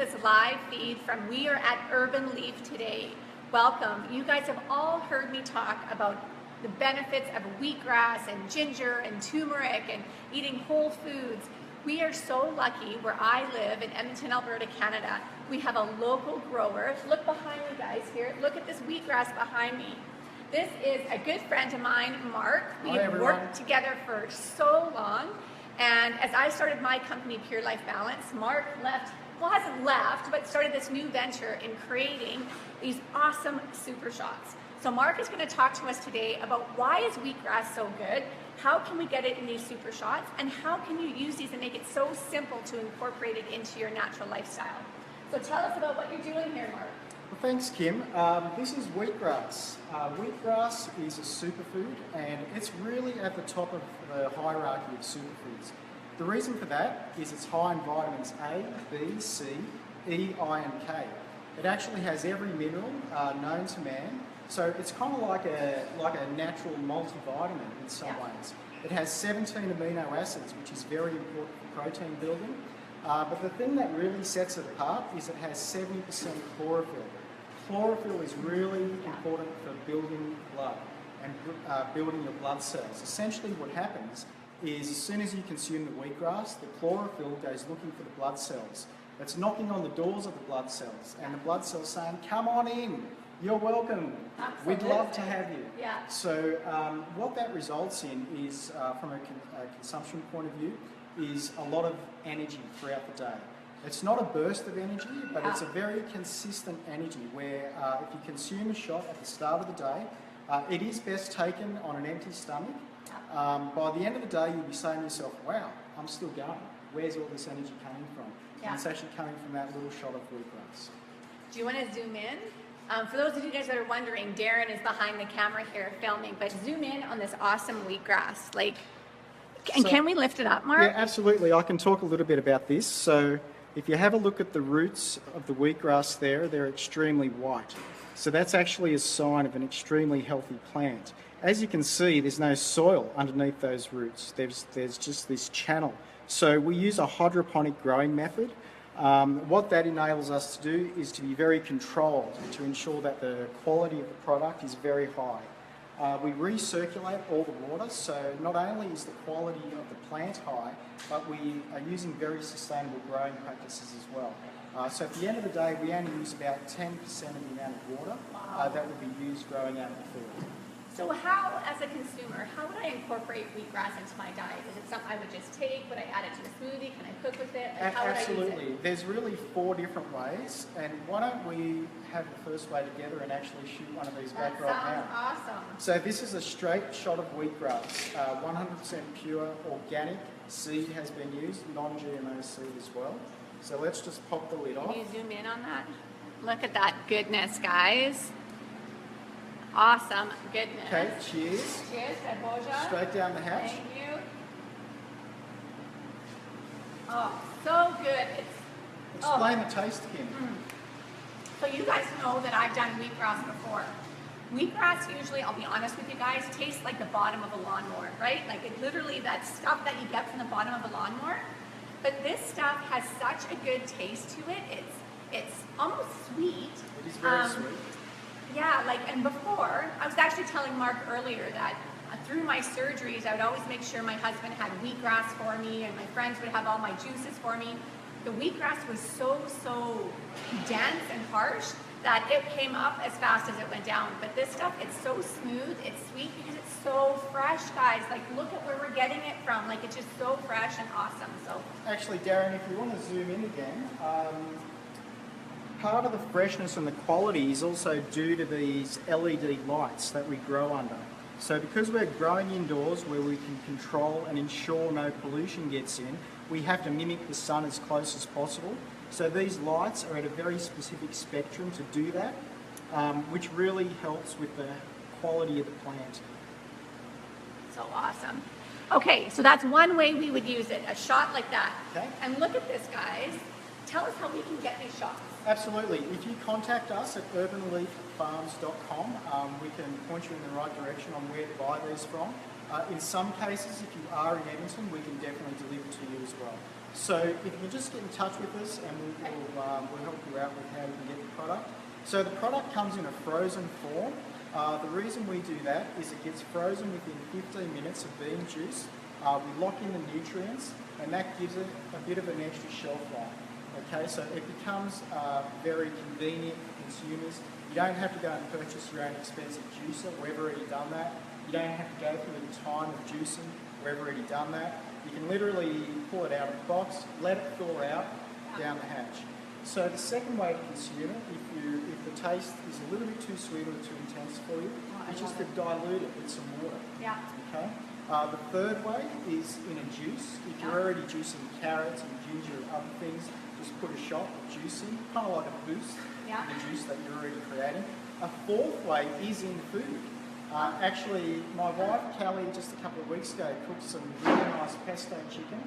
this live feed from We Are at Urban Leaf today. Welcome. You guys have all heard me talk about the benefits of wheatgrass and ginger and turmeric and eating whole foods. We are so lucky where I live in Edmonton, Alberta, Canada. We have a local grower. Look behind me, guys, here. Look at this wheatgrass behind me. This is a good friend of mine, Mark. We have worked together for so long. And as I started my company, Pure Life Balance, Mark hasn't left, but started this new venture in creating these awesome super shots. So Mark is going to talk to us today about why is wheatgrass so good, how can we get it in these super shots, and how can you use these and make it so simple to incorporate it into your natural lifestyle. So tell us about what you're doing here, Mark. Well, thanks, Kim. This is wheatgrass. Wheatgrass is a superfood, and it's really at the top of the hierarchy of superfoods. The reason for that is it's high in vitamins A, B, C, E, I, and K. It actually has every mineral known to man, so it's kind of like a natural multivitamin in some ways. It has 17 amino acids, which is very important for protein building. But the thing that really sets it apart is it has 70% chlorophyll. Chlorophyll is really important for building blood and building your blood cells. Essentially what happens is as soon as you consume the wheatgrass, the chlorophyll goes looking for the blood cells. It's knocking on the doors of the blood cells, and the blood cells saying, come on in, you're welcome, we'd love to have you. Yeah. So what that results in is, from a consumption point of view, is a lot of energy throughout the day. It's not a burst of energy, but it's a very consistent energy where if you consume a shot at the start of the day, it is best taken on an empty stomach. By the end of the day, you'll be saying to yourself, wow, I'm still going. Where's all this energy coming from? And it's actually coming from that little shot of wheatgrass. Do you want to zoom in? For those of you guys that are wondering, Darren is behind the camera here filming, but zoom in on this awesome wheatgrass. Can we lift it up, Mark? Yeah, absolutely. I can talk a little bit about this. So if you have a look at the roots of the wheatgrass there, they're extremely white. So that's actually a sign of an extremely healthy plant. As you can see, there's no soil underneath those roots. There's just this channel. So we use a hydroponic growing method. What that enables us to do is to be very controlled to ensure that the quality of the product is very high. We recirculate all the water, so not only is the quality of the plant high, but we are using very sustainable growing practices as well. So at the end of the day, we only use about 10% of the amount of water that would be used growing out in the field. So how, as a consumer, how would I incorporate wheatgrass into my diet? Is it something I would just take? Would I add it to a smoothie? Can I cook with it? How would I use it? Absolutely. There's really 4 different ways, and why don't we have the first way together and actually shoot one of these back right now. That sounds awesome. So this is a straight shot of wheatgrass, 100% pure, organic, seed has been used, non-GMO seed as well. So let's just pop the lid off. Can you zoom in on that? Look at that goodness, guys. Awesome goodness. Okay, cheers. Cheers, Boja. Straight down the hatch. Thank you. Oh, so good. Explain the taste, Kim. So you guys know that I've done wheatgrass before. Wheatgrass usually, I'll be honest with you guys, tastes like the bottom of a lawnmower, right? Like it literally, that stuff that you get from the bottom of a lawnmower. But this stuff has such a good taste to it. It's almost sweet. It is very sweet. Yeah, and before, I was actually telling Mark earlier that through my surgeries, I would always make sure my husband had wheatgrass for me and my friends would have all my juices for me. The wheatgrass was so dense and harsh that it came up as fast as it went down. But this stuff, it's so smooth, it's sweet because it's so fresh, guys. Look at where we're getting it from. It's just so fresh and awesome. So actually, Darren, if you want to zoom in again, part of the freshness and the quality is also due to these LED lights that we grow under. So because we're growing indoors where we can control and ensure no pollution gets in, we have to mimic the sun as close as possible. So these lights are at a very specific spectrum to do that, which really helps with the quality of the plant. So awesome. Okay, so that's one way we would use it, a shot like that. Okay. And look at this, guys. Tell us how we can get these shots. Absolutely. If you contact us at urbanleaffarms.com, we can point you in the right direction on where to buy these from. In some cases, if you are in Edmonton, we can definitely deliver to you as well. So if you can just get in touch with us and we'll help you out with how you can get the product. So the product comes in a frozen form. The reason we do that is it gets frozen within 15 minutes of being juiced. We lock in the nutrients and that gives it a bit of an extra shelf life. Okay, so it becomes very convenient for consumers. You don't have to go and purchase your own expensive juicer. We've already done that. You don't have to go through the time of juicing. We've already done that. You can literally pull it out of the box, let it thaw out down the hatch. So the second way to consume it, if the taste is a little bit too sweet or too intense for you, is just to dilute it with some water. Yeah. Okay. The third way is in a juice. If you're already juicing carrots and ginger and other things, just put a shot of juice in, kind of like a boost Yeah. to the juice that you're already creating. A fourth way is in food. Actually, my wife, Callie, just a couple of weeks ago, cooked some really nice pesto chicken.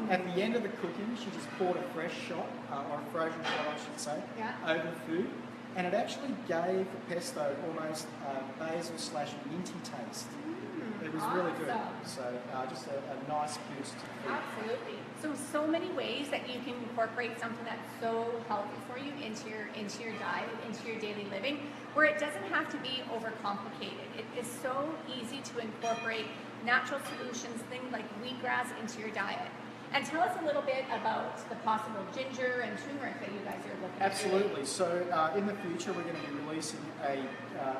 At the end of the cooking, she just poured a fresh shot, or a frozen shot, I should say, Yeah. over the food. And it actually gave the pesto almost basil/minty taste. It was really good. Awesome. So just a nice boost to the food. Absolutely. So many ways that you can incorporate something that's so healthy for you into your diet, into your daily living, where it doesn't have to be overcomplicated. It is so easy to incorporate natural solutions, things like wheatgrass, into your diet. And tell us a little bit about the possible ginger and turmeric that you guys are looking at. Absolutely. So in the future, we're going to be releasing a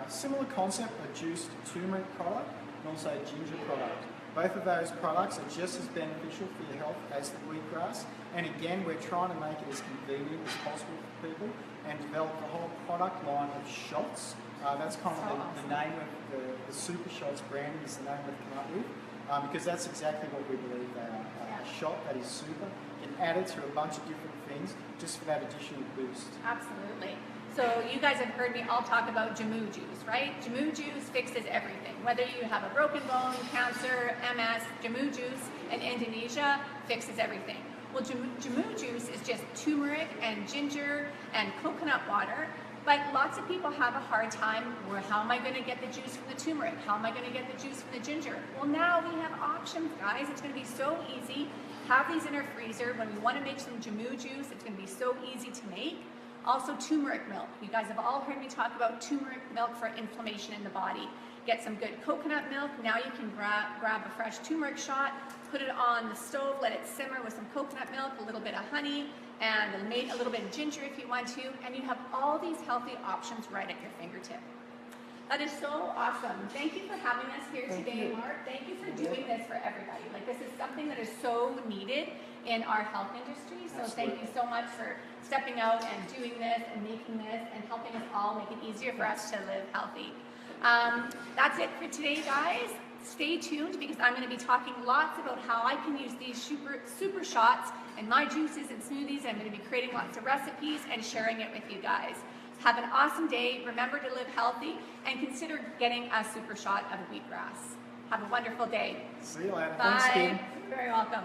similar concept, a juiced turmeric product and also a ginger product. Both of those products are just as beneficial for your health as the wheatgrass. And again, we're trying to make it as convenient as possible for people and develop the whole product line of shots. That's kind of the name of the Super Shots branding is the name we've come up with. Because that's exactly what we believe they are. A shot that is super, you can add it to a bunch of different things just for that additional boost. Absolutely. So you guys have heard me all talk about Jamu juice, right? Jamu juice fixes everything. Whether you have a broken bone, cancer, MS, Jamu juice in Indonesia fixes everything. Well, Jamu juice is just turmeric and ginger and coconut water. But lots of people have a hard time, well, how am I going to get the juice from the turmeric? How am I going to get the juice from the ginger? Well, now we have options, guys. It's going to be so easy. Have these in our freezer. When we want to make some Jamu juice, it's going to be so easy to make. Also, turmeric milk. You guys have all heard me talk about turmeric milk for inflammation in the body. Get some good coconut milk. Now you can grab a fresh turmeric shot, put it on the stove, let it simmer with some coconut milk, a little bit of honey, and a little bit of ginger if you want to, and you have all these healthy options right at your fingertip. That is so awesome. Thank you for having us here today, Mark. Thank you for doing this for everybody. Like, this is something that is so needed in our health industry, so thank you so much for stepping out and doing this and making this and helping us all make it easier for us to live healthy. That's it for today, guys. Stay tuned because I'm going to be talking lots about how I can use these super shots and my juices and smoothies. I'm going to be creating lots of recipes and sharing it with you guys. Have an awesome day. Remember to live healthy and consider getting a super shot of wheatgrass. Have a wonderful day. See you later. Bye. Thanks, Kim. You're very welcome.